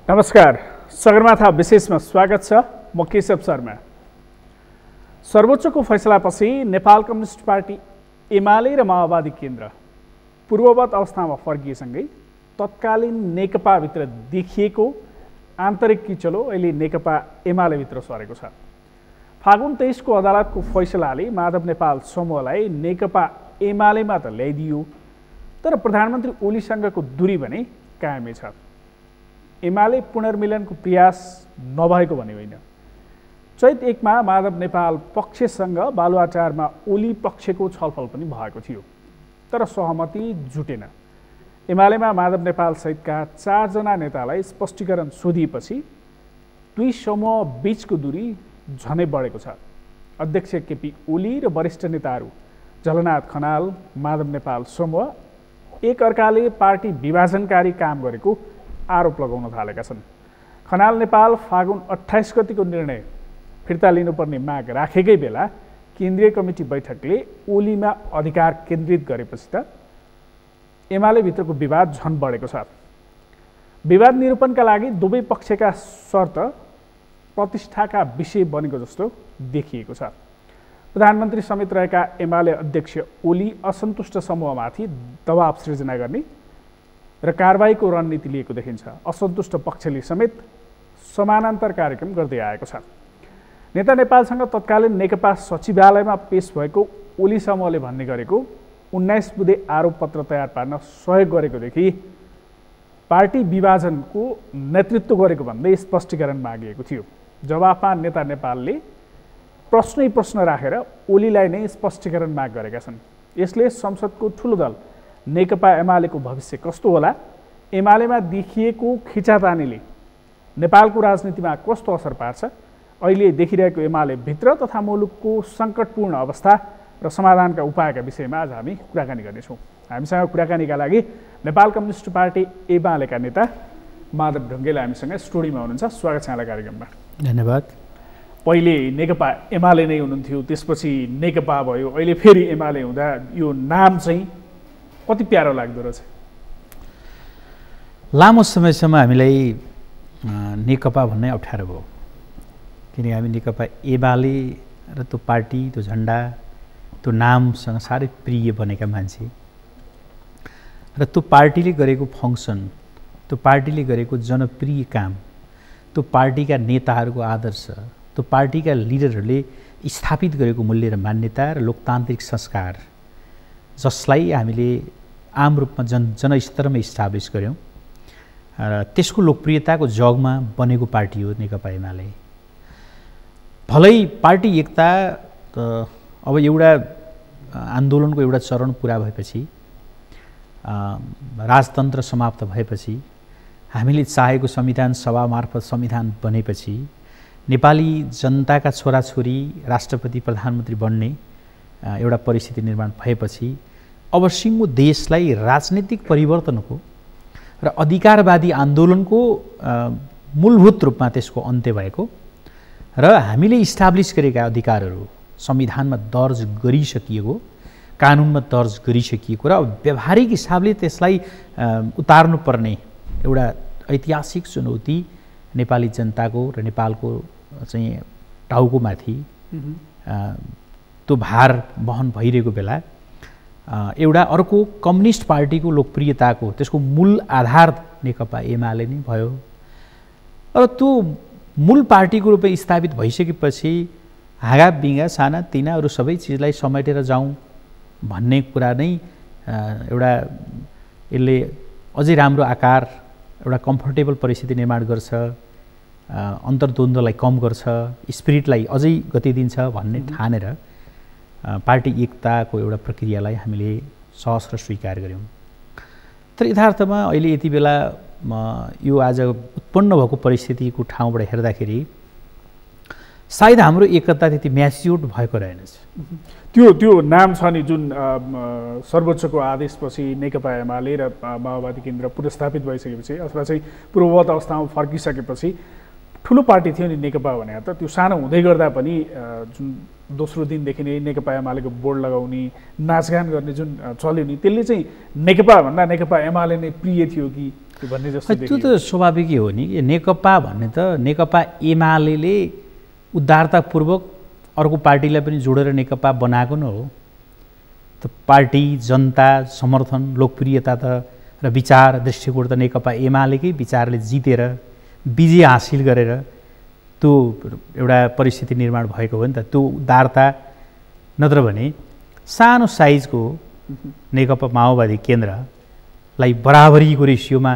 नमस्कार, सगरमाथा विशेषमा स्वागत छ। म केशव शर्मा। सर्वोच्चको फैसलापछि नेपाल कम्युनिस्ट पार्टी एमाले र माओवादी केन्द्र पूर्ववत अवस्थामा फर्किएसँगै तत्कालीन नेकपाभित्र देखिएको आन्तरिक किचलो अहिले नेकपा एमालेभित्र सरेको छ। फागुन 23 को अदालतको फैसलाले माधव नेपाल समूहलाई नेकपा एमालेमा त ल्याइदियो, तर प्रधानमन्त्री ओलीसँगको दूरी भने कायमै छ। एमाले पुनर्मिलनको प्रयास नभएको भने होइन। चैत 1 मा माधव नेपाल पक्षसँग बालुवाटारमा ओली पक्षको छलफल पनि भएको थियो, तर सहमति जुटेन। एमालेमा माधव नेपाल सहितका 4 जना नेतालाई स्पष्टीकरण सोधिएपछि दुई समूह बीचको दूरी झनै बढेको छ। अध्यक्ष केपी ओली र वरिष्ठ नेताहरू झलनाथ खनाल, माधव नेपाल समूह एक अर्काले पार्टी विभाजनकारी काम गरेको आरोप लगाउन थालेका छन्। खनाल नेपाल फागुन 28 गतिको निर्णय फिर्ता लिनुपर्ने माग राखेकै बेला केन्द्रीय कमिटी बैठकले ओलीमा अधिकार केन्द्रित गरेपछि त एमाले भित्रको विवाद झन बढेको छ। विवाद निरूपणका लागि दुवै पक्षका शर्त प्रतिष्ठाका विषय बनेको जस्तो देखिएको छ। प्रधानमन्त्री समेत रहेका एमाले अध्यक्ष ओली असन्तुष्ट समूहमाथि दबाव सृजना गर्ने र कारबाहीको रणनीति लिएको देखिन्छ। असन्तुष्ट पक्षले समेत समानान्तर कार्यक्रम गर्दै आएको छ। नेता नेपालसँग तत्कालीन नेकपा सचिवालयमा पेश भएको ओली समूहले भन्ने गरेको 19 बुँदे आरोप पत्र तयार पार्न सहयोग गरेकोदेखि पार्टी विभाजनको नेतृत्व गरेको भन्दै स्पष्टीकरण मागिएको थियो। जवाफमा नेता नेपालले प्रश्न राखेर ओलीलाई नै स्पष्टीकरण माग गरेका छन्। यसले संसदको ठुलो दल नेकपा एमालेको भविष्य कस्तो होला, एमालेमा देखिएको खिचातानीले नेपालको राजनीतिमा कस्तो असर पार्छ, अहिले देखिरहेको एमाले भित्र तथा मुलुकको सङ्कटपूर्ण अवस्था र समाधानका उपायका विषयमा आज हामी कुराकानी गर्नेछौँ। हामीसँग कुराकानीका लागि नेपाल कम्युनिस्ट पार्टी एमालेका नेता माधव ढुङ्गेल हामीसँग स्टुडियोमा हुनुहुन्छ। स्वागत छ यहाँलाई कार्यक्रममा। धन्यवाद। पहिले नेकपा एमाले नै हुनुहुन्थ्यो, त्यसपछि नेकपा भयो, अहिले फेरि एमाले हुँदा यो नाम चाहिँ कति प्यारो लाग्दो रहेछ? लामो समयसम्म हामीलाई नेकपा भन्नै अप्ठ्यारो भयो, किनकि हामी नेकपा एमाले र त्यो पार्टी, त्यो झन्डा, त्यो नामसँग साह्रै प्रिय बनेका मान्छे र त्यो पार्टीले गरेको फङ्सन, त्यो पार्टीले गरेको जनप्रिय काम, त्यो पार्टीका नेताहरूको आदर्श, त्यो पार्टीका लिडरहरूले स्थापित गरेको मूल्य र मान्यता र लोकतान्त्रिक संस्कार, जसलाई हामीले आम रूपमा जनस्तरमा इस्टाब्लिस गऱ्यौँ र त्यसको लोकप्रियताको जगमा बनेको पार्टी हो नेकपा एमाले। भलै पार्टी एकता अब एउटा आन्दोलनको एउटा चरण पुरा भएपछि, राजतन्त्र समाप्त भएपछि, हामीले चाहेको संविधान सभा मार्फत संविधान बनेपछि, नेपाली जनताका छोराछोरी राष्ट्रपति प्रधानमन्त्री बन्ने एउटा परिस्थिति निर्माण भएपछि अब सिङ्गो देशलाई राजनीतिक परिवर्तनको र अधिकारवादी आन्दोलनको मूलभूत रूपमा त्यसको अन्त्य भएको र हामीले इस्टाब्लिस गरेका अधिकारहरू संविधानमा दर्ज गरिसकिएको, कानुनमा दर्ज गरिसकिएको र व्यावहारिक हिसाबले त्यसलाई उतार्नुपर्ने एउटा ऐतिहासिक चुनौती नेपाली जनताको र नेपालको चाहिँ टाउकोमाथि त्यो भार वहन भइरहेको बेला एउटा अर्को कम्युनिस्ट पार्टीको लोकप्रियताको त्यसको मूल आधार नेकपा एमाले नै भयो। र त्यो मूल पार्टीको रूपमा स्थापित भइसकेपछि हाँगा बिङ्गा साना तिना अरू सबै चिजलाई समेटेर जाउँ भन्ने कुरा नै एउटा यसले अझै राम्रो आकार, एउटा कम्फर्टेबल परिस्थिति निर्माण गर्छ, अन्तर्द्वन्द्वलाई कम गर्छ, स्पिरिटलाई अझै गति दिन्छ भन्ने ठानेर पार्टी एकताको एउटा प्रक्रियालाई हामीले सहस्र स्वीकार गऱ्यौँ। तर यथार्थमा अहिले यति बेला यो आज उत्पन्न भएको परिस्थितिको ठाउँबाट हेर्दाखेरि सायद हाम्रो एकता त्यति म्याच्योर्ड भएको रहेनछ। त्यो नाम छ नि, जुन सर्वोच्चको आदेशपछि नेकपा एमाले र माओवादी केन्द्र पुनर्स्थापित भइसकेपछि अथवा चाहिँ पूर्ववत अवस्थामा फर्किसकेपछि ठुलो पार्टी थियो नि नेकपा भने, त त्यो सानो हुँदै गर्दा पनि जुन दोस्रो दिनदेखि नै नेकपा एमालेको बोर्ड लगाउने, नाचगान गर्ने जुन चल्यो नि, त्यसले चाहिँ नेकपा भन्दा नेकपा एमाले नै प्रिय थियो कि भन्ने जस्तो त्यो त स्वाभाविकै हो नि। नेकपा भन्ने त नेकपा एमाले उदारतापूर्वक अर्को पार्टीलाई पनि जोडेर नेकपा बनाएको न हो। त पार्टी, जनता, समर्थन, लोकप्रियता त र विचार दृष्टिकोण त नेकपा एमालेकै विचारले जितेर विजय हासिल गरेर त्यो एउटा परिस्थिति निर्माण भएको हो नि त। त्यो उदारता नत्र भने सानो साइजको नेकपा माओवादी केन्द्रलाई बराबरीको रेसियोमा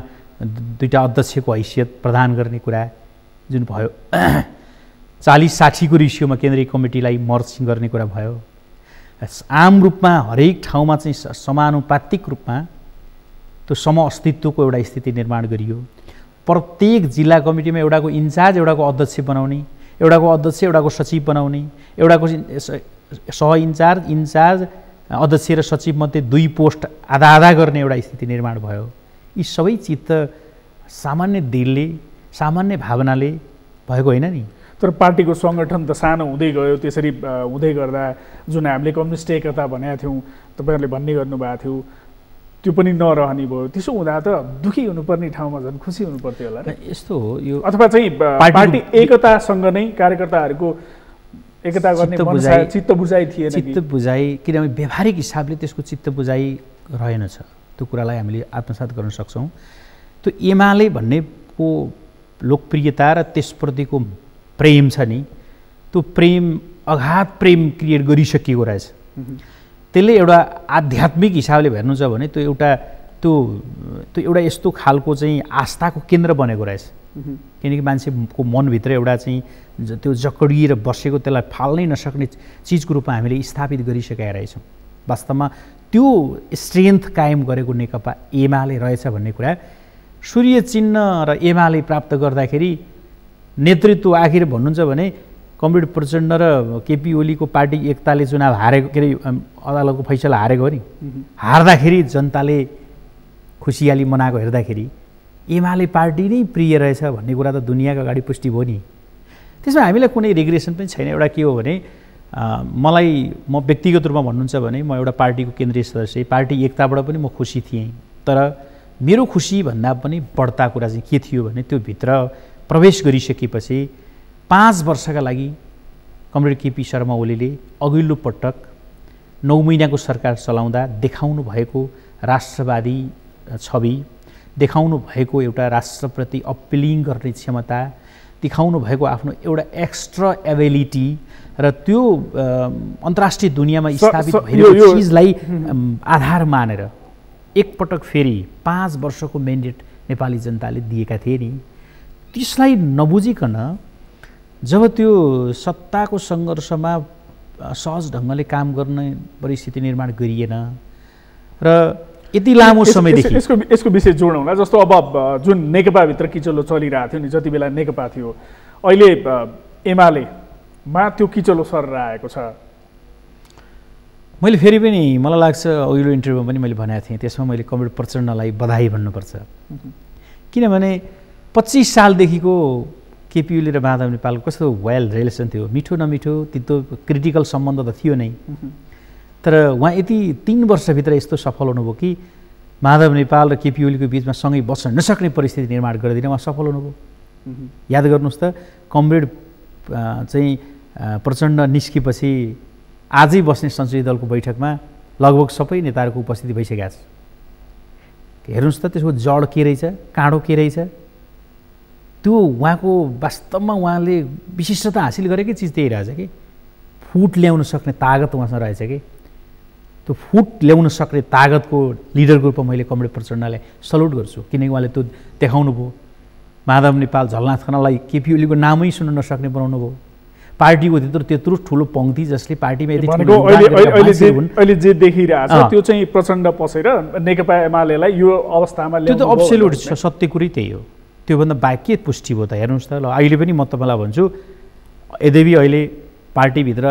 दुईटा अध्यक्षको हैसियत प्रदान गर्ने कुरा जुन भयो, 40-60 को रेसियोमा केन्द्रीय कमिटीलाई मर्ज गर्ने कुरा भयो। आम रूपमा हरेक ठाउँमा चाहिँ समानुपातिक रूपमा त्यो समअस्तित्वको एउटा स्थिति निर्माण गरियो। प्रत्येक जिल्ला कमिटीमा एउटाको इन्चार्ज एउटाको अध्यक्ष बनाउने, एउटाको अध्यक्ष एउटाको सचिव बनाउने, एउटाको सह इन्चार्ज अध्यक्ष र सचिव मध्ये 2 पोस्ट आधा गर्ने एउटा स्थिति निर्माण भयो। यी सबै चित्त सामान्य दिलले, सामान्य भावनाले भएको होइन नि। तर पार्टीको सङ्गठन त सानो हुँदै गयो। त्यसरी हुँदै गर्दा जुन हामीले कम्युनिस्ट एकता भनेका थियौँ, तपाईँहरूले भन्ने गर्नुभएको थियो, त्यो पनि नरहने भयो। त्यसो हुँदा त दुखी हुनुपर्ने ठाउँमा झन् खुसी हुनुपर्थ्यो होला। यस्तो हो यो, अथवा चाहिँ पार्टी एकतासँग नै कार्यकर्ताहरूको एकता गर्ने चित्त बुझाइ थिएन। चित्त बुझाइ, किनभने व्यवहारिक हिसाबले त्यसको चित्त बुझाइ रहेनछ। त्यो कुरालाई हामीले आत्मसात गर्न सक्छौँ। त्यो एमाले भन्नेको लोकप्रियता र त्यसप्रतिको प्रेम छ नि, त्यो प्रेम अगाध प्रेम क्रिएट गरिसकिएको रहेछ। त्यसले एउटा आध्यात्मिक हिसाबले हेर्नु छ भने त्यो एउटा यस्तो खालको चाहिँ आस्थाको केन्द्र बनेको रहेछ। किनकि मान्छेको मनभित्र एउटा चाहिँ त्यो जकडिएर बसेको, त्यसलाई फाल्नै नसक्ने चिजको रूपमा हामीले स्थापित गरिसकेका रहेछौँ। वास्तवमा त्यो स्ट्रेन्थ कायम गरेको नेकपा एमाले रहेछ भन्ने कुरा सूर्य चिन्ह र एमाले प्राप्त गर्दाखेरि नेतृत्व आखिर भन्नुहुन्छ भने कमरेड प्रचण्ड र केपी ओलीको पार्टी एकताले चुनाव हारेको, के अरे अदालतको फैसला हारेको हो नि। हार्दाखेरि जनताले खुसियाली मनाएको हेर्दाखेरि एमाले पार्टी नै प्रिय रहेछ भन्ने कुरा त दुनियाँको अगाडि पुष्टि भयो नि। त्यसमा हामीलाई कुनै रिग्रेसन पनि छैन। एउटा के हो भने म व्यक्तिगत रूपमा भन्नुहुन्छ भने म एउटा पार्टीको केन्द्रीय सदस्य, पार्टी एकताबाट पनि म खुसी थिएँ। तर मेरो खुसी भन्दा पनि बढ्ता कुरा चाहिँ के थियो भने त्यो भित्र प्रवेश गरिसकेपछि 5 वर्षका लागि कमरेड केपी शर्मा ओलीले अघिल्लो पटक 9 महिनाको सरकार चलाउँदा देखाउनु भएको राष्ट्रवादी छवि, देखाउनु भएको एउटा राष्ट्रप्रति अपिलिङ गर्ने क्षमता, देखाउनु भएको आफ्नो एउटा एक्स्ट्रा एबिलिटी र त्यो अन्तर्राष्ट्रिय दुनियाँमा स्थापित भएको चिजलाई आधार मानेर एकपटक फेरि 5 वर्षको म्यान्डेट नेपाली जनताले दिएका थिए नि। त्यसलाई नबुझिकन जब त्यो सत्ताको सङ्घर्षमा सहज ढङ्गले काम गर्ने परिस्थिति निर्माण गरिएन र यति लामो समयदेखि यसको विषय जोडौँला। जस्तो अब जुन नेकपाभित्र किचलो चलिरहेको थियो नि, जति बेला नेकपा थियो, अहिले एमालेमा त्यो किचलो सरेर आएको छ। मैले फेरि पनि मलाई लाग्छ अघिल्लो इन्टरभ्यूमा पनि मैले भनेको थिएँ, त्यसमा मैले कमरेड प्रचण्डलाई बधाई भन्नुपर्छ। किनभने 25 सालदेखिको केपी ओली र माधव नेपालको कस्तो वेल रिलेसन थियो, मिठो नमिठो तितो क्रिटिकल सम्बन्ध त थियो नै। तर उहाँ यति 3 वर्षभित्र यस्तो सफल हुनुभयो कि माधव नेपाल र केपी ओलीको बिचमा सँगै बस्न नसक्ने परिस्थिति निर्माण गरिदिन उहाँ सफल हुनुभयो। याद गर्नुहोस् त, कमरेड चाहिँ प्रचण्ड निस्केपछि आजै बस्ने संसदीय दलको बैठकमा लगभग सबै नेताहरूको उपस्थिति भइसकेको छ। हेर्नुहोस् त त्यसको जड के रहेछ, काँडो के रहेछ, त्यो उहाँको वास्तवमा उहाँले विशिष्टता हासिल गरेकै चिज त्यही रहेछ कि फुट ल्याउन सक्ने तागत उहाँसँग रहेछ कि त्यो फुट ल्याउन सक्ने तागतको लिडरको रूपमा मैले कमरेड प्रचण्डलाई सल्युट गर्छु। किनकि उहाँले त्यो देखाउनु भयो। माधव नेपाल झलनाथ खनाललाई केपी ओलीको नामै सुन्न नसक्ने बनाउनु भयो। पार्टीको त्यत्रो ठुलो पङ्क्ति जसले पार्टीमा यदि अहिले जे देखिरहेको छ त्यो चाहिँ प्रचण्ड पसेर नेकपा एमालेलाई यो अवस्थामा त्यो त अब्सोल्युट छ, सत्य कुरै त्यही हो। त्योभन्दा बाहेक के पुष्टि भयो त? हेर्नुहोस् त, ल अहिले पनि म तपाईँलाई भन्छु, यद्यपि अहिले पार्टीभित्र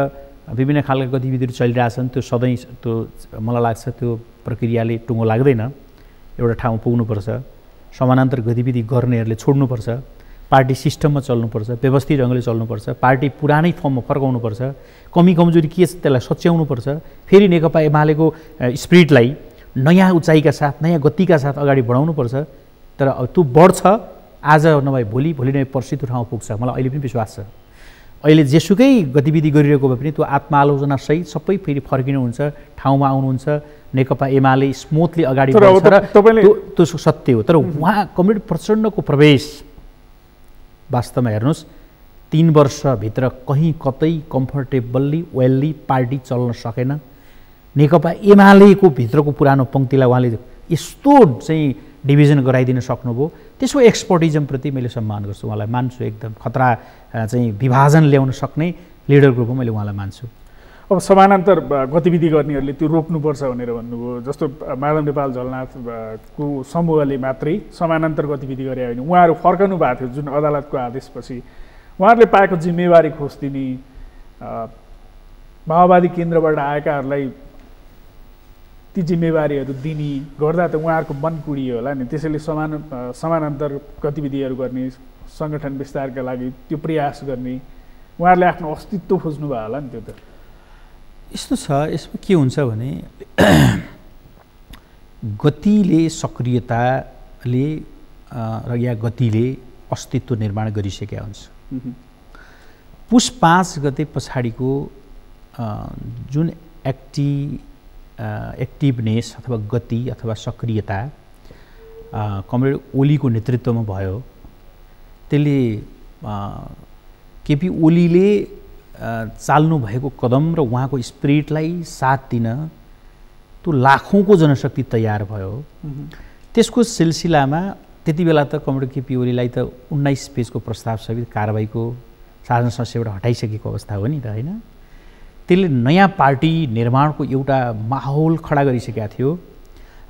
विभिन्न खालका गतिविधिहरू चलिरहेछन्, त्यो सधैँ त्यो मलाई लाग्छ त्यो प्रक्रियाले टुङ्गो लाग्दैन। एउटा ठाउँमा पुग्नुपर्छ, समानान्तर गतिविधि गर्नेहरूले छोड्नुपर्छ, पार्टी सिस्टममा चल्नुपर्छ, व्यवस्थित ढङ्गले चल्नुपर्छ, पार्टी पुरानै फर्ममा फर्काउनुपर्छ, कमी कमजोरी के छ त्यसलाई सच्याउनुपर्छ, फेरि नेकपा एमालेको स्पिरिटलाई नयाँ उचाइका साथ, नयाँ गतिका साथ अगाडि बढाउनुपर्छ। तर अब त्यो बढ्छ, आज नभए भोलि, भोलि नभए पर्सि त्यो ठाउँमा पुग्छ, मलाई अहिले पनि विश्वास छ। अहिले जेसुकै गतिविधि गरिरहेको भए पनि त्यो आत्मालोचनासहित सबै फेरि फर्किनुहुन्छ, ठाउँमा आउनुहुन्छ, नेकपा एमाले स्मुथली अगाडि बढ्छ र त्यो सत्य हो। तर उहाँ कमरेड प्रचण्डको प्रवेश वास्तवमा हेर्नुहोस् 3 वर्षभित्र कहीँ कतै कम्फर्टेबल्ली वेल्ली पार्टी चल्न सकेन। नेकपा एमालेको भित्रको पुरानो पङ्क्तिलाई उहाँले यस्तो चाहिँ डिभिजन गराइदिन सक्नुभयो। त्यसको एक्सपर्टिजमप्रति मैले सम्मान गर्छु, उहाँलाई मान्छु। एकदम खतरा चाहिँ विभाजन ल्याउन सक्ने लिडर ग्रुपमा मैले उहाँलाई मान्छु। अब समानान्तर गतिविधि गर्नेहरूले त्यो रोक्नुपर्छ भनेर भन्नुभयो। जस्तो माधव नेपाल झलनाथको समूहले मात्रै समानान्तर गतिविधि गरे होइन, उहाँहरू फर्कनु भएको थियो जुन अदालतको आदेशपछि। उहाँहरूले पाएको जिम्मेवारी खोजिदिने, माओवादी केन्द्रबाट आएकाहरूलाई ती जिम्मेवारीहरू दिने गर्दा त उहाँहरूको मन कुडियो होला नि। त्यसैले समानान्तर गतिविधिहरू गर्ने, सङ्गठन विस्तारका लागि त्यो प्रयास गर्ने, उहाँहरूले आफ्नो अस्तित्व खोज्नुभयो होला नि। त्यो त यस्तो छ, यसमा के हुन्छ भने गतिले, सक्रियताले र या गतिले अस्तित्व निर्माण गरिसकेका हुन्छ। पुस 5 गते पछाडिको जुन एक्टिभनेस अथवा गति अथवा सक्रियता कमरेड ओलीको नेतृत्वमा भयो, त्यसले केपी ओलीले चाल्नु भएको कदम र उहाँको स्पिरिटलाई साथ दिन त्यो लाखौँको जनशक्ति तयार भयो। त्यसको सिलसिलामा त्यति बेला त कमरेड केपी ओलीलाई त 19 पेजको प्रस्ताव सहित कारबाहीको शासन संस्थाबाट हटाइसकेको अवस्था हो नि त, होइन? त्यसले नयाँ पार्टी निर्माणको एउटा माहौल खडा गरिसकेका थियो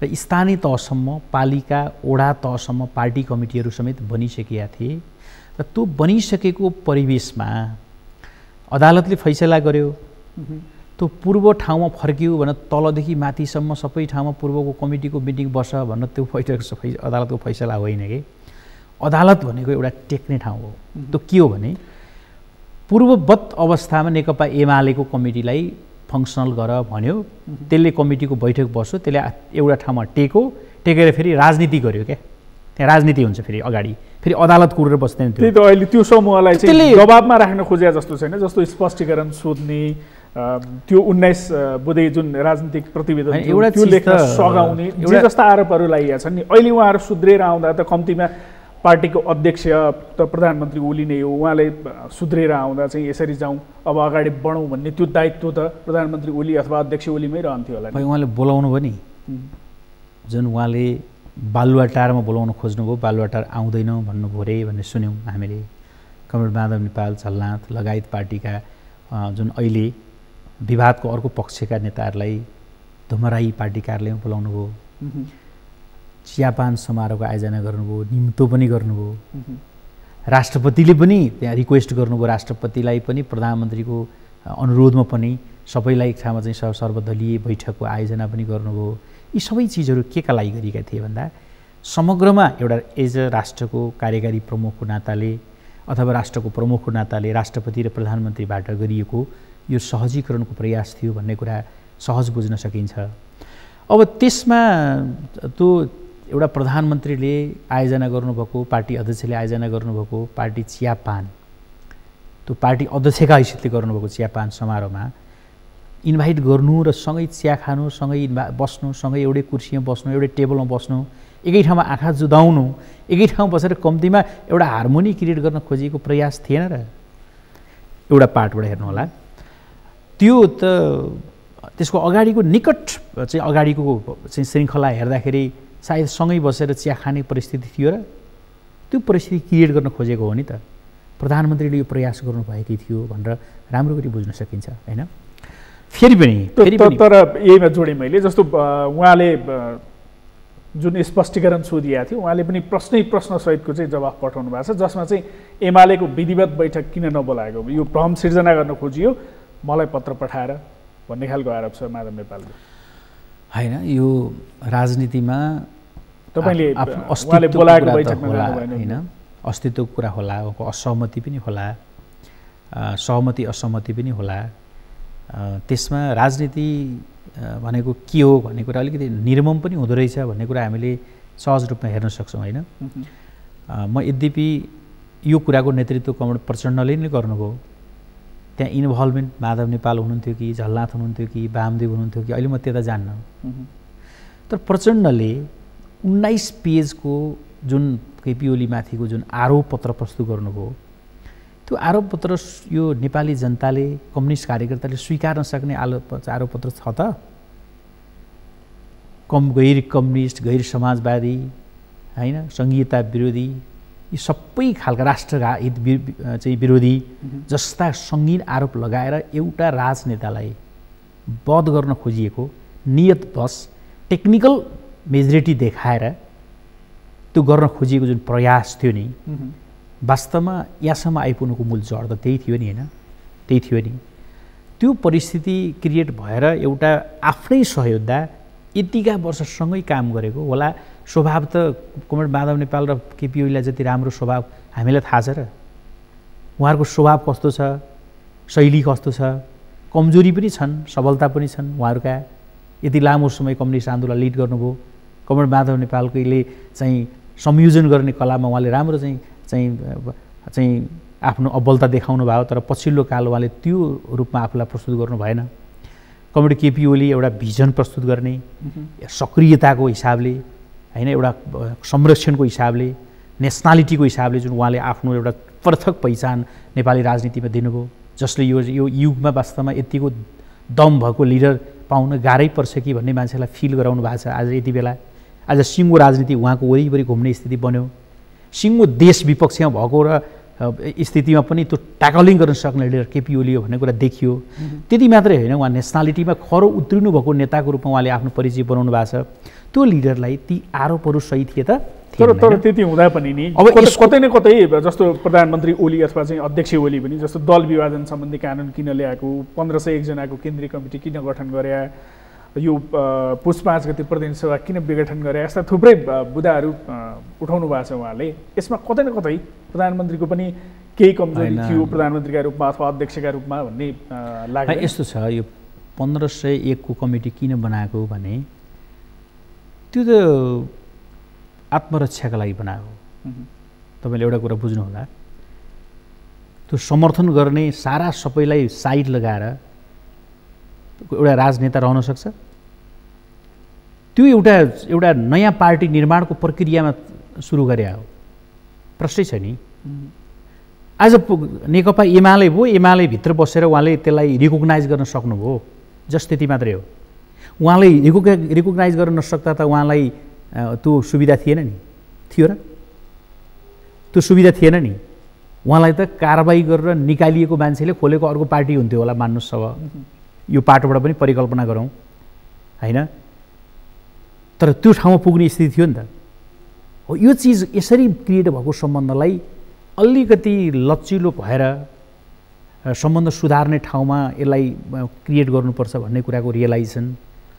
र स्थानीय तहसम्म, पालिका, वडा तहसम्म पार्टी कमिटीहरू समेत बनिसकेका थिए। र त्यो बनिसकेको परिवेशमा अदालतले फैसला गर्यो, त्यो पूर्व ठाउँमा फर्कियो भने तलदेखि माथिसम्म सबै ठाउँमा पूर्वको कमिटीको मिटिङ बस भन्न त्यो अदालतको फैसला होइन कि। अदालत भनेको एउटा टेक्ने ठाउँ हो। त्यो के हो भने पूर्ववत अवस्थामा नेकपा एमालेको कमिटीलाई फङ्सनल गर भन्यो, त्यसले कमिटीको बैठक बस्यो, त्यसले एउटा ठाउँमा टेकेर फेरि राजनीति गर्यो क्या। त्यहाँ राजनीति हुन्छ फेरि अगाडि, फेरि अदालत कुरेर बस्दैन। त्यही त अहिले त्यो समूहलाई चाहिँ दबाबमा राख्न खोजे जस्तो छैन, जस्तो स्पष्टीकरण सोध्ने, त्यो 19 बुधे जुन राजनीतिक प्रतिवेदन त्यो लेख्न सघाउने, जे जस्ता आरोपहरू लगाइएका छन् नि। अहिले उहाँहरू सुध्रेर आउँदा त कम्तीमा पार्टीको अध्यक्ष त प्रधानमन्त्री ओली नै हो, उहाँले सुध्रेर आउँदा चाहिँ यसरी जाउँ, अब अगाडि बढौँ भन्ने त्यो दायित्व त प्रधानमन्त्री ओली अथवा अध्यक्ष ओलीमै रहन्थ्यो होला। उहाँले बोलाउनु भयो नि, जुन उहाँले बालुवाटारमा बोलाउन खोज्नुभयो, बालुवाटार आउँदैन भन्नुभयो रे भन्ने सुन्यौँ हामीले। कमरेड माधव नेपाल झलनाथ लगायत पार्टीका जुन अहिले विवादको अर्को पक्षका नेताहरूलाई धुमराई पार्टी कार्यालयमा बोलाउनु भयो, चियापान समारोहको आयोजना गर्नुभयो, निम्तो पनि गर्नुभयो। राष्ट्रपतिले पनि त्यहाँ रिक्वेस्ट गर्नुभयो, राष्ट्रपतिलाई पनि प्रधानमन्त्रीको अनुरोधमा पनि सबैलाई एक ठाउँमा चाहिँ सर्वदलीय बैठकको आयोजना पनि गर्नुभयो। यी सबै चिजहरू के का लागि गरिएका थिए भन्दा समग्रमा एउटा एज अ राष्ट्रको कार्यकारी प्रमुखको नाताले अथवा राष्ट्रको प्रमुखको नाताले राष्ट्रपति र प्रधानमन्त्रीबाट गरिएको यो सहजीकरणको प्रयास थियो भन्ने कुरा सहज बुझ्न सकिन्छ। अब त्यसमा त्यो एउटा प्रधानमन्त्रीले आयोजना गर्नुभएको, पार्टी अध्यक्षले आयोजना गर्नुभएको पार्टी चियापान, त्यो पार्टी अध्यक्षका हैसियतले गर्नुभएको चियापान समारोहमा इन्भाइट गर्नु र सँगै चिया खानु, सँगै बस्नु, सँगै एउटै कुर्सीमा बस्नु, एउटै टेबलमा बस्नु, एकै ठाउँमा आँखा जुदाउनु, एकै ठाउँमा बसेर कम्तीमा एउटा हार्मोनी क्रिएट गर्न खोजिएको प्रयास थिएन र? एउटा पार्टबाट हेर्नु होला। त्यो त त्यसको अगाडिको निकट चाहिँ अगाडिको चाहिँ श्रृङ्खला हेर्दाखेरि सायद सँगै बसेर चिया खाने परिस्थिति थियो र त्यो परिस्थिति क्रिएट गर्न खोजेको हो नि त। प्रधानमन्त्रीले यो प्रयास गर्नुभएकै थियो भनेर राम्रो गरी बुझ्न सकिन्छ, होइन? फेरि पनि तर यहीमा जोडेँ मैले, जस्तो उहाँले जुन स्पष्टीकरण सोधिएको थियो उहाँले पनि प्रश्नसहितको चाहिँ जवाफ पठाउनु भएको छ, जसमा चाहिँ एमालेको विधिवत बैठक किन नबोलाएको, यो भ्रम सिर्जना गर्न खोजियो, मलाई पत्र पठाएर भन्ने खालको आरोप छ माधव नेपालको। होइन, यो राजनीतिमा तपाईँले उहाँले बोलाएको बैठकमा होइन, अस्तित्वको कुरा होला, उहाँको असहमति पनि होला, सहमति असहमति पनि होला। त्यसमा राजनीति भनेको के हो भन्ने कुरा अलिकति निर्मम पनि हुँदो रहेछ भन्ने कुरा हामीले सहज रूपमा हेर्न सक्छौँ होइन। म यद्यपि यो कुराको नेतृत्व कमरेड प्रचण्डले नै गर्नुभयो। त्यहाँ इन्भल्भमेन्ट माधव नेपाल हुनुहुन्थ्यो कि झलनाथ हुनुहुन्थ्यो कि वामदेव हुनुहुन्थ्यो कि अहिले म त्यता जान्न। तर प्रचण्डले 19 पेजको जुन केपी ओलीमाथिको जुन आरोप पत्र प्रस्तुत गर्नुभयो, त्यो आरोप पत्र यो नेपाली जनताले, कम्युनिस्ट कार्यकर्ताले स्वीकार्न सक्ने आरोप पत्र छ त? गैर कम्युनिस्ट, गैर समाजवादी होइन, सङ्घीयता विरोधी, यी सबै खालका राष्ट्रहित चाहिँ विरोधी जस्ता सङ्गीन आरोप लगाएर एउटा राजनेतालाई वध गर्न खोजिएको नियतवश टेक्निकल मेजोरिटी देखाएर त्यो गर्न खोजिएको जुन प्रयास थियो नि, वास्तवमा यहाँसम्म आइपुग्नुको मूल जड त त्यही थियो नि होइन, त्यही थियो नि। त्यो परिस्थिति क्रिएट भएर एउटा आफ्नै सहयोद्धा यतिका वर्षसँगै काम गरेको होला। स्वभाव त कमरेड माधव नेपाल र केपी ओलीलाई जति राम्रो स्वभाव हामीलाई थाहा छ र? उहाँहरूको स्वभाव कस्तो छ, शैली कस्तो छ, कमजोरी पनि छन्, सबलता पनि छन् उहाँहरूका। यति लामो समय कम्युनिस्ट आन्दोलन लिड गर्नुभयो। कमरेड माधव नेपालले चाहिँ संयोजन गर्ने कलामा उहाँले राम्रो चाहिँ आफ्नो अब्बलता देखाउनु भयो। तर पछिल्लो काल उहाँले त्यो रूपमा आफूलाई प्रस्तुत गर्नु भएन। कमरेड केपी ओली एउटा भिजन प्रस्तुत गर्ने, सक्रियताको हिसाबले होइन, एउटा संरक्षणको हिसाबले, नेसनालिटीको हिसाबले जुन उहाँले आफ्नो एउटा पृथक पहिचान नेपाली राजनीतिमा दिनुभयो, जसले यो युगमा वास्तवमा यतिको दम भएको लिडर पाउन गाह्रै पर्छ कि भन्ने मान्छेलाई फिल गराउनु भएको छ। आज यति बेला आज सिङ्गो राजनीति उहाँको वरिपरि घुम्ने स्थिति बन्यो। सिङ्गो देश विपक्षमा भएको र स्थितिमा पनि त्यो ट्याकलिङ गर्न सक्ने लिडर केपी ओली हो भन्ने कुरा देखियो। त्यति मात्रै होइन, उहाँ नेसनालिटीमा खरो उत्रिनु भएको नेताको रूपमा उहाँले आफ्नो परिचय बनाउनु भएको छ। त्यो लिडरलाई ती आरोपहरू सही थिए त? तर त्यति हुँदा पनि नि अब कतै न कतै जस्तो प्रधानमन्त्री ओली अथवा चाहिँ अध्यक्ष ओली पनि जस्तो दल विभाजन सम्बन्धी कानुन किन ल्याएको, 1501 जनाको केन्द्रीय कमिटी किन गठन गरे, यो पुस 5 गते प्रतिनिधि सभा किन विघटन गरे, यस्ता थुप्रै बुदाहरू उठाउनु भएको छ उहाँले। यसमा कतै न कतै प्रधानमन्त्रीको पनि केही कमजोरी थियो प्रधानमन्त्रीका रूपमा अथवा अध्यक्षका रूपमा भन्ने लाग्छ। यस्तो छ, यो 1501 को कमिटी किन बनाएको भने त्यो त आत्मरक्षाका लागि बनाएको। तपाईँले एउटा कुरा बुझ्नु होला, त्यो समर्थन गर्ने सारा सबैलाई साइड लगाएर एउटा राजनेता रहन सक्छ? त्यो एउटा नयाँ पार्टी निर्माणको प्रक्रियामा सुरु गरे हो, प्रश्नै छ नि। आज नेकपा एमाले भयो, एमाले भित्र बसेर उहाँले त्यसलाई रिकग्नाइज गर्न सक्नुभयो, जस्ट त्यति मात्रै हो। उहाँले रिकग्नाइज गर्न नसक्दा त उहाँलाई त्यो सुविधा थिएन नि, थियो र? त्यो सुविधा थिएन नि। उहाँलाई त कारबाही गरेर निकालिएको मान्छेले खोलेको अर्को पार्टी हुन्थ्यो होला, मान्नुहोस्। अब यो पाटोबाट पनि परिकल्पना गरौँ होइन, तर त्यो ठाउँमा पुग्ने स्थिति थियो नि त। हो, यो चिज यसरी क्रिएट भएको सम्बन्धलाई अलिकति लचिलो भएर सम्बन्ध सुधार्ने ठाउँमा यसलाई क्रिएट गर्नुपर्छ भन्ने कुराको रियलाइजेसन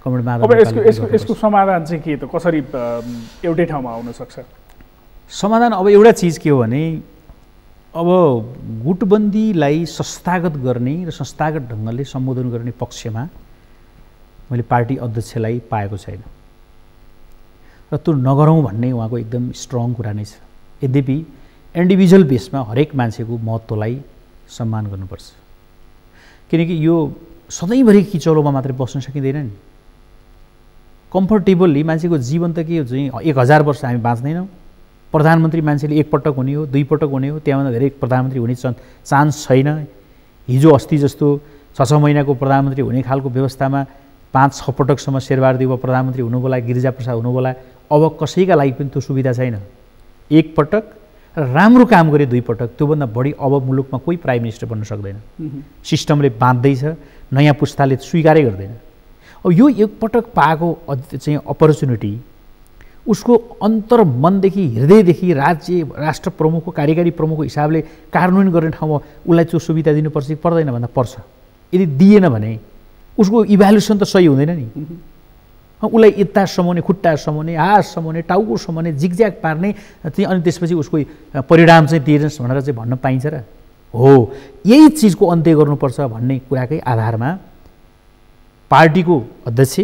कमरेड माधव। अब यसको समाधान चाहिँ के त, कसरी एउटै ठाउँमा आउन सक्छ समाधान? अब एउटा चिज के हो भने, अब गुटबन्दीलाई संस्थागत गर्ने र संस्थागत ढङ्गले सम्बोधन गर्ने पक्षमा मैले पार्टी अध्यक्षलाई पाएको छैन र त्यो नगरौँ भन्ने उहाँको एकदम स्ट्रङ कुरा नै छ। यद्यपि इन्डिभिजुअल बेसमा हरेक मान्छेको महत्त्वलाई सम्मान गर्नुपर्छ, किनकि यो सधैँभरि किचौलोमा मात्रै बस्न सकिँदैन नि। कम्फर्टेबल्ली मान्छेको जीवन त के हो चाहिँ 1000 वर्ष हामी बाँच्दैनौँ। प्रधानमन्त्री मान्छेले एकपटक हुने हो, 2 पटक हुने हो, त्यहाँभन्दा धेरै प्रधानमन्त्री हुने चान्स छैन। हिजो अस्ति जस्तो 6 महिनाको प्रधानमन्त्री हुने खालको व्यवस्थामा 5-6 पटकसम्म शेरबहादुर प्रधानमन्त्री हुनु होला, गिरिजाप्रसाद हुनु होला। अब कसैका लागि पनि त्यो सुविधा छैन। 1 पटक र राम्रो काम गरे 2 पटक, त्योभन्दा बढी अब मुलुकमा कोही प्राइम मिनिस्टर बन्न सक्दैन। सिस्टमले बाँध्दैछ, नयाँ पुस्ताले स्वीकारै गर्दैन। अब यो 1 पटक पाएको चाहिँ अपर्च्युनिटी उसको अन्तर्मनदेखि, हृदयदेखि राष्ट्र प्रमुखको, कार्यकारी प्रमुखको हिसाबले कार्यान्वयन गर्ने ठाउँमा उसलाई त्यो सुविधा दिनुपर्छ कि पर्दैन भन्दा पर्छ। यदि दिएन भने उसको इभ्यालुएसन त सही हुँदैन नि। उसलाई यता समाउने, खुट्टा समाउने, हात समाउने, टाउको समाउने, जिगज्याग पार्ने, अनि त्यसपछि उसको परिणाम चाहिँ दिएनस् भनेर चाहिँ भन्न पाइन्छ र? हो, यही चिजको अन्त्य गर्नुपर्छ भन्ने कुराकै आधारमा पार्टीको अध्यक्ष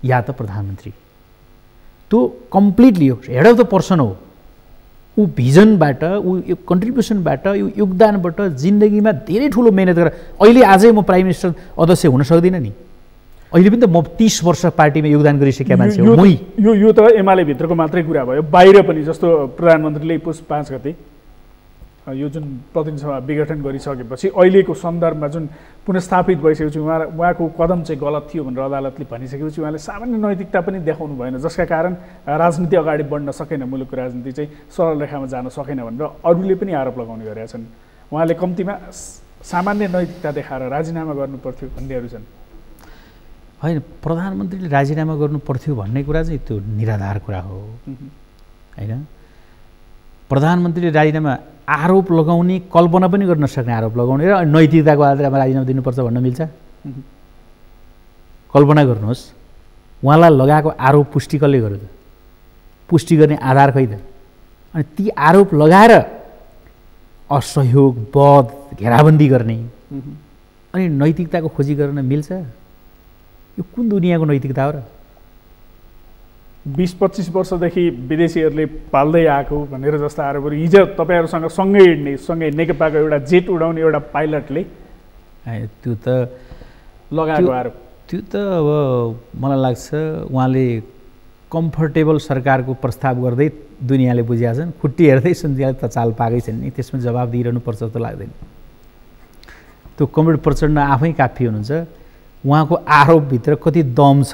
या त प्रधानमन्त्री त्यो कम्प्लिटली हो, हेड अफ द पर्सन हो। ऊ भिजनबाट, ऊ यो कन्ट्रिब्युसनबाट, यो योगदानबाट जिन्दगीमा धेरै ठुलो मेहनत गरेर अहिले आजै म प्राइम मिनिस्टर अध्यक्ष हुन सक्दिनँ नि। अहिले पनि त म 30 वर्ष पार्टीमा योगदान गरिसकेका मान्छे हो। यो त एमाले भित्रको मात्रै कुरा भयो, बाहिर पनि जस्तो प्रधानमन्त्रीले पुस 5 गते यो जुन प्रतिनिधि सभा विघटन गरिसकेपछि अहिलेको सन्दर्भमा जुन पुनस्थापित भइसकेपछि उहाँको कदम चाहिँ गलत थियो भनेर अदालतले भनिसकेपछि उहाँले सामान्य नैतिकता पनि देखाउनु भएन, जसका कारण राजनीति अगाडि बढ्न सकेन, मुलुकको राजनीति चाहिँ सरल रेखामा जान सकेन भनेर अरूले पनि आरोप लगाउने गरेका छन्। उहाँले कम्तीमा सामान्य नैतिकता देखाएर राजीनामा गर्नुपर्थ्यो भन्नेहरू छन्। होइन, प्रधानमन्त्रीले राजीनामा गर्नु पर्थ्यो भन्ने कुरा चाहिँ त्यो निराधार कुरा हो होइन। प्रधानमन्त्रीले राजीनामा आरोप लगाउने, कल्पना पनि गर्न सक्ने आरोप लगाउने र नैतिकताको आधारमा राजीनामा दिनुपर्छ भन्न मिल्छ? कल्पना गर्नुहोस्, उहाँलाई लगाएको आरोप पुष्टि कसले गर्यो त? पुष्टि गर्ने आधार खै त? अनि ती आरोप लगाएर असहयोग, वध, घेराबन्दी गर्ने अनि नैतिकताको खोजी गर्न मिल्छ? यो कुन दुनियाँको नैतिकता हो र? 20-25 वर्षदेखि विदेशीहरूले पाल्दै आएको भनेर जस्ता आरोपहरू हिजो तपाईँहरूसँग सँगै हिँड्ने, सँगै नेकपाको एउटा जेट उडाउने एउटा पाइलटले त्यो त लगाएको आरोप, त्यो त अब मलाई लाग्छ उहाँले कम्फर्टेबल सरकारको प्रस्ताव गर्दै दुनियाँले बुझेका छन्, खुट्टी हेर्दै सन्धियाले त चाल पाएकै छन् नि, त्यसमा जवाब दिइरहनु पर्छ जस्तो लाग्दैन। त्यो कमरेड प्रचण्ड आफै काफी हुनुहुन्छ, उहाँको आरोपभित्र कति दम छ,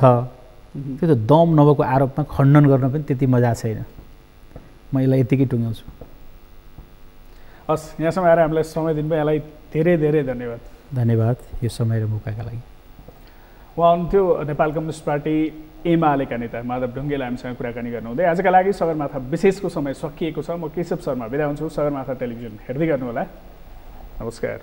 त्यो त दम नभएको आरोपमा खण्डन गर्न पनि त्यति मजा छैन। म यसलाई यतिकै टुङ्ग्याउँछु। हस्, यहाँसम्म आएर हामीलाई समय दिनुभयो, यहाँलाई धेरै धेरै धन्यवाद। धन्यवाद यो समय र मौकाका लागि। उहाँ हुनुहुन्थ्यो नेपाल कम्युनिस्ट पार्टी एमालेका नेता माधव ढुङ्गेल हामीसँग कुराकानी गर्नुहुँदै। आजका लागि सगरमाथा विशेषको समय सकिएको छ। म केशव शर्मा बिदा हुन्छु। सगरमाथा टेलिभिजन हेर्दै गर्नुहोला। नमस्कार।